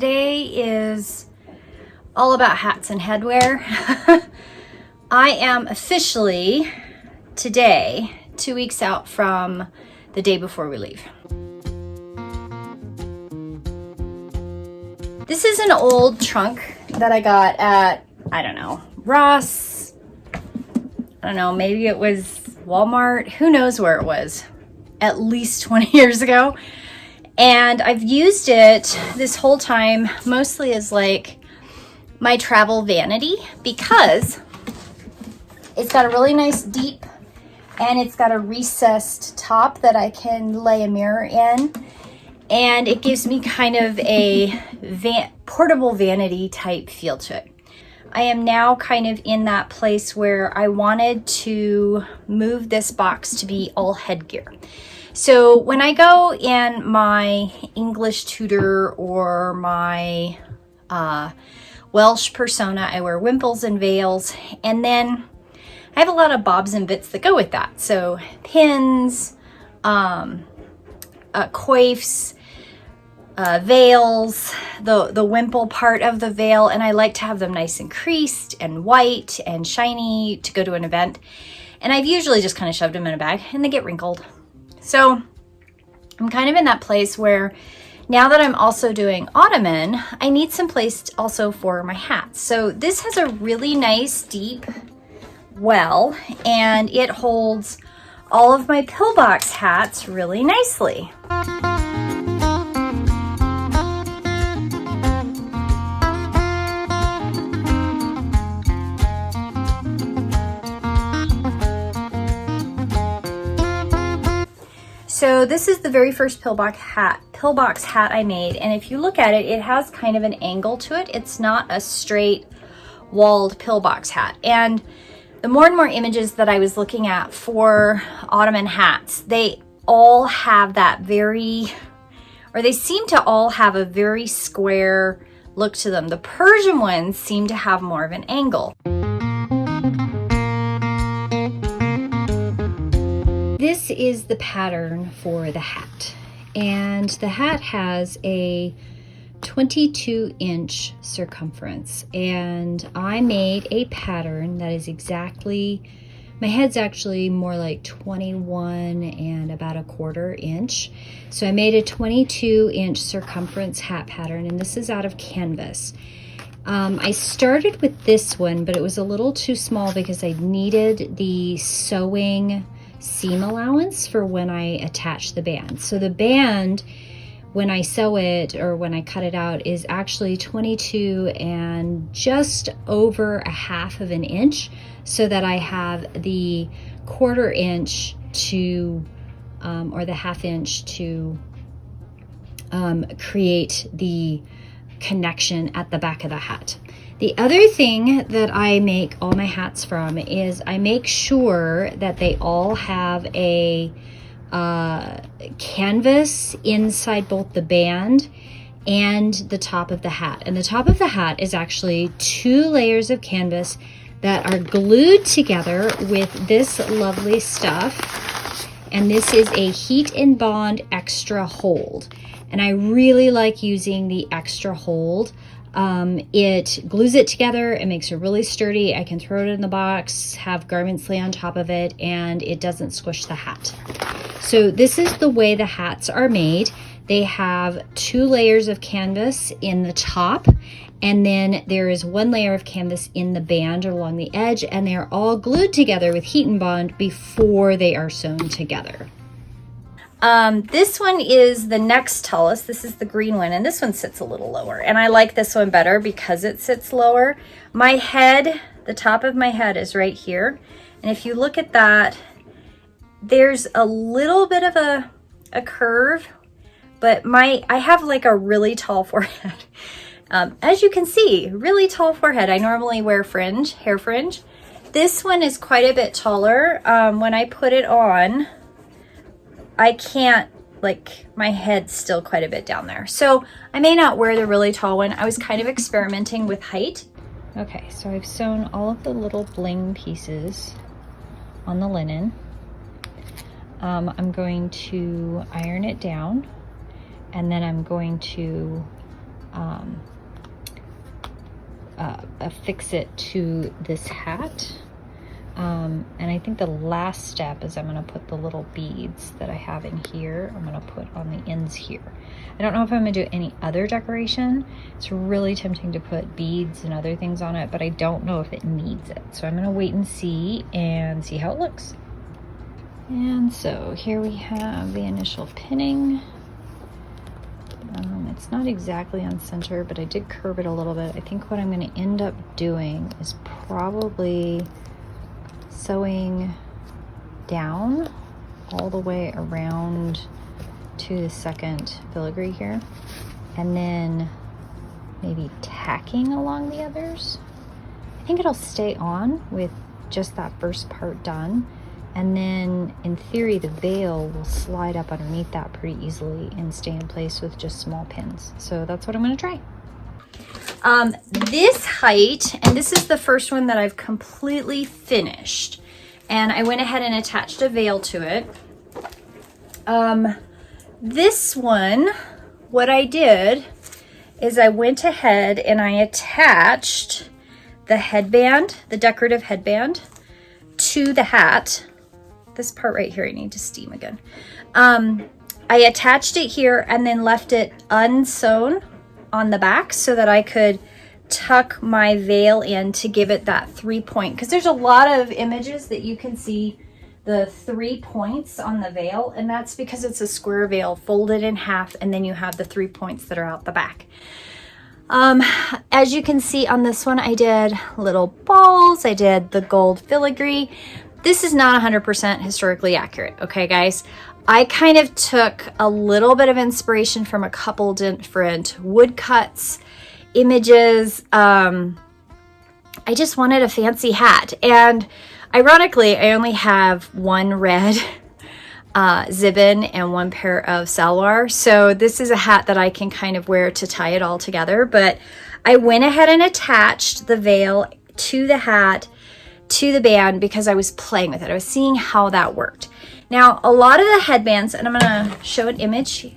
Today is all about hats and headwear. I am officially today 2 weeks out from the day before we leave. This is an old trunk that I got at, I don't know, Ross. I don't know, maybe it was Walmart. Who knows where it was? At least 20 years ago. And I've used it this whole time mostly as like my travel vanity because it's got a really nice deep and it's got a recessed top that I can lay a mirror in. And it gives me kind of a portable vanity type feel to it. I am now kind of in that place where I wanted to move this box to be all headgear. So when I go in my English tutor or my Welsh persona, I wear wimples and veils, and then I have a lot of bobs and bits that go with that. So pins, coifs, veils, the wimple part of the veil, and I like to have them nice and creased and white and shiny to go to an event. And I've usually just kind of shoved them in a bag and they get wrinkled. So I'm kind of in that place where now that I'm also doing Ottoman, I need some place also for my hats. So this has a really nice deep well, and it holds all of my pillbox hats really nicely. So this is the very first pillbox hat I made, and if you look at it, it has kind of an angle to it. It's not a straight walled pillbox hat. And the more and more images that I was looking at for Ottoman hats, they all have that they seem to all have a very square look to them. The Persian ones seem to have more of an angle. This is the pattern for the hat, and the hat has a 22-inch circumference, and I made a pattern that is exactly, my head's actually more like 21 and about a 1/4 inch. So I made a 22-inch circumference hat pattern, and this is out of canvas. I started with this one, but it was a little too small because I needed the sewing seam allowance for when I attach the band. So the band, when I sew it or when I cut it out, is actually 22 and just over 1/2 inch, so that I have the 1/4 inch to or the 1/2 inch to create the connection at the back of the hat. The other thing that I make all my hats from is I make sure that they all have a canvas inside both the band and the top of the hat. And the top of the hat is actually 2 layers of canvas that are glued together with this lovely stuff. And this is a heat and bond extra hold. And I really like using the extra hold. It glues it together, it makes it really sturdy. I can throw it in the box, have garments lay on top of it, and it doesn't squish the hat. So this is the way the hats are made. They have 2 layers of canvas in the top, and then there is 1 layer of canvas in the band along the edge, and they're all glued together with heat and bond before they are sewn together. This one is the next tallest. This is the green one, and this one sits a little lower, and I like this one better because it sits lower. My head, the top of my head is right here, and if you look at that, there's a little bit of a curve, but I have like a really tall forehead. As you can see, really tall forehead. I normally wear fringe, hair fringe. This one is quite a bit taller. When I put it on, I can't, like, my head's still quite a bit down there. So I may not wear the really tall one. I was kind of experimenting with height. Okay, so I've sewn all of the little bling pieces on the linen. I'm going to iron it down, and then I'm going to affix it to this hat. And I think the last step is I'm going to put the little beads that I have in here, I'm going to put on the ends here. I don't know if I'm going to do any other decoration. It's really tempting to put beads and other things on it, but I don't know if it needs it. So I'm going to wait and see how it looks. And so here we have the initial pinning. It's not exactly on center, but I did curve it a little bit. I think what I'm going to end up doing is probably sewing down all the way around to the second filigree here, and then maybe tacking along the others. I think it'll stay on with just that first part done, and then in theory the veil will slide up underneath that pretty easily and stay in place with just small pins. So that's what I'm going to try. This height, and this is the first one that I've completely finished, and I went ahead and attached a veil to it. This one, what I did is I went ahead and I attached the headband, the decorative headband, to the hat. This part right here I need to steam again. I attached it here and then left it unsewn on the back so that I could tuck my veil in to give it that 3-point, because there's a lot of images that you can see the 3 points on the veil, and that's because it's a square veil folded in half, and then you have the 3 points that are out the back. As you can see on this one, I did little balls, I did the gold filigree. This is not 100% historically accurate, okay guys? I kind of took a little bit of inspiration from a couple different woodcuts, images. I just wanted a fancy hat, and ironically, I only have one red zibbin and one pair of salwar, so this is a hat that I can kind of wear to tie it all together. But I went ahead and attached the veil to the hat, to the band, because I was playing with it. I was seeing how that worked. Now, a lot of the headbands, and I'm going to show an image,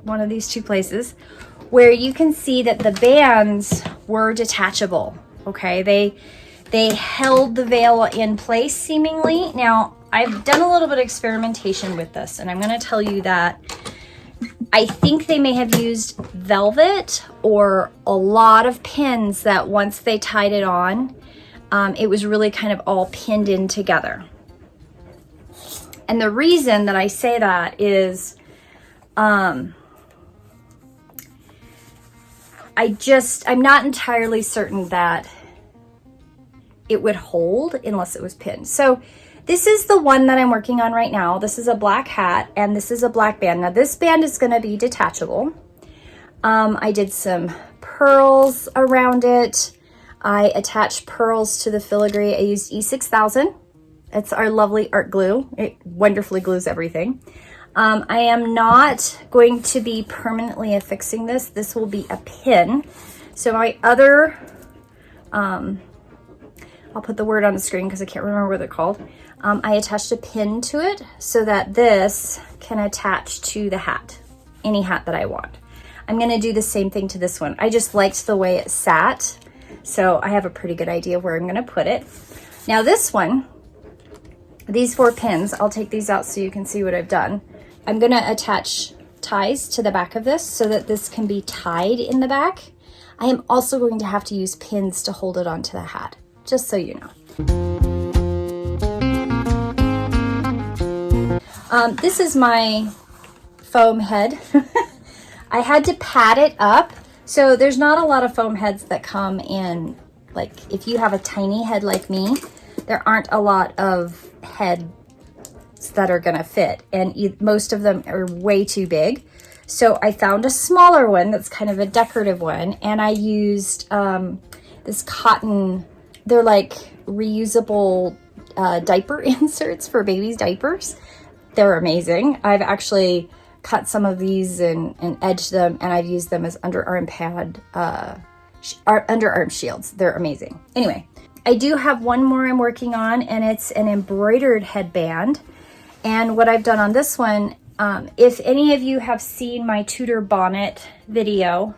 one of these two places, where you can see that the bands were detachable, okay? They held the veil in place seemingly. Now, I've done a little bit of experimentation with this, and I'm going to tell you that I think they may have used velvet or a lot of pins that once they tied it on, it was really kind of all pinned in together. And the reason that I say that is I'm not entirely certain that it would hold unless it was pinned. So this is the one that I'm working on right now. This is a black hat and this is a black band. Now this band is going to be detachable. I did some pearls around it. I attached pearls to the filigree. I used E6000. It's our lovely art glue. It wonderfully glues everything. I am not going to be permanently affixing this. This will be a pin. So my other, I'll put the word on the screen because I can't remember what they're called. I attached a pin to it so that this can attach to the hat, any hat that I want. I'm going to do the same thing to this one. I just liked the way it sat, so I have a pretty good idea where I'm going to put it. Now this one, these 4 pins, I'll take these out so you can see what I've done. I'm going to attach ties to the back of this so that this can be tied in the back. I am also going to have to use pins to hold it onto the hat, just so you know. This is my foam head. I had to pad it up. So there's not a lot of foam heads that come in, like if you have a tiny head like me, there aren't a lot of heads that are gonna fit, and most of them are way too big. So I found a smaller one that's kind of a decorative one, and I used this cotton, they're like reusable diaper inserts for babies' diapers. They're amazing. I've actually cut some of these and edged them, and I've used them as underarm pad, underarm shields. They're amazing. Anyway, I do have one more I'm working on, and it's an embroidered headband. And what I've done on this one, If any of you have seen my Tudor bonnet video,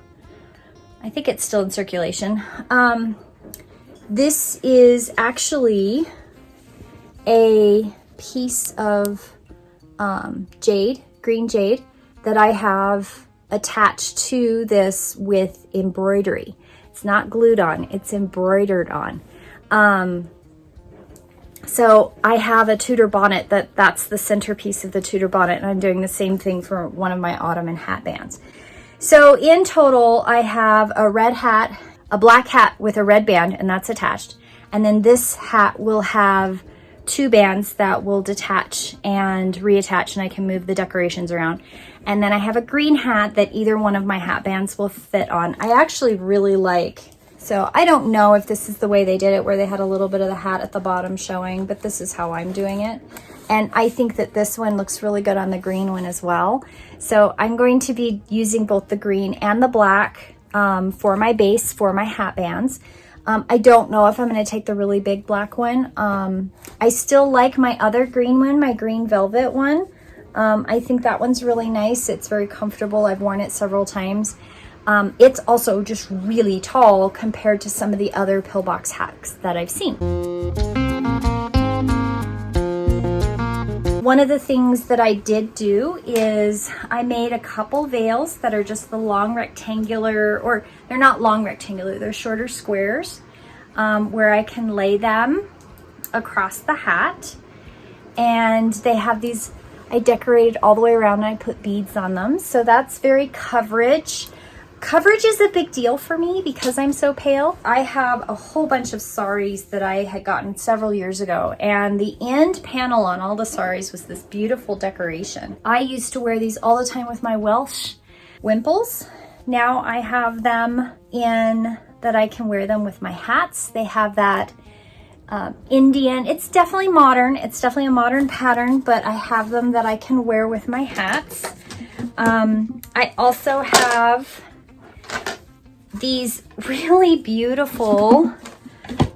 I think it's still in circulation. This is actually a piece of jade, green jade, that I have attached to this with embroidery. It's not glued on, it's embroidered on. So I have a Tudor bonnet that's the centerpiece of the Tudor bonnet, and I'm doing the same thing for one of my Ottoman hat bands. So in total, I have a red hat, a black hat with a red band, and that's attached. And then this hat will have 2 bands that will detach and reattach, and I can move the decorations around. And then I have a green hat that either one of my hat bands will fit on. I actually really like, so I don't know if this is the way they did it, where they had a little bit of the hat at the bottom showing, but this is how I'm doing it. And I think that this one looks really good on the green one as well. So I'm going to be using both the green and the black for my base for my hat bands. I don't know if I'm going to take the really big black one. I still like my other green one, my green velvet one. I think that one's really nice. It's very comfortable. I've worn it several times. It's also just really tall compared to some of the other pillbox hats that I've seen. One of the things that I did do is I made a couple veils that are just the long rectangular, or they're not long rectangular, they're shorter squares, where I can lay them across the hat. And they have these, I decorated all the way around and I put beads on them. So that's very coverage. Coverage is a big deal for me because I'm so pale. I have a whole bunch of saris that I had gotten several years ago, and the end panel on all the saris was this beautiful decoration. I used to wear these all the time with my Welsh wimples. Now I have them in that I can wear them with my hats. They have that Indian, it's definitely modern. It's definitely a modern pattern, but I have them that I can wear with my hats. I also have these really beautiful,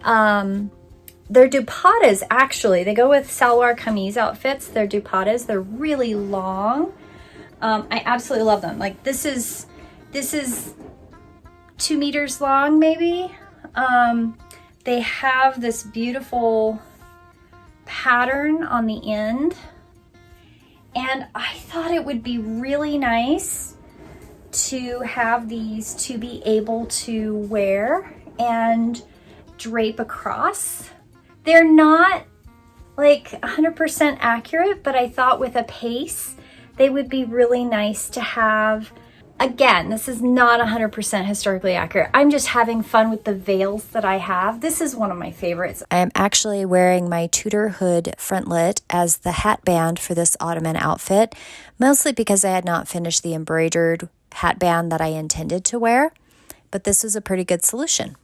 they're dupattas actually. They go with salwar kameez outfits. They're dupattas. They're really long. I absolutely love them. Like this is 2 meters long maybe. They have this beautiful pattern on the end. And I thought it would be really nice to have these to be able to wear and drape across. They're not like 100% accurate, but I thought with a pace, they would be really nice to have. Again, this is not 100% historically accurate. I'm just having fun with the veils that I have. This is one of my favorites. I am actually wearing my Tudor hood frontlet as the hat band for this Ottoman outfit, mostly because I had not finished the embroidered hat band that I intended to wear, but this was a pretty good solution.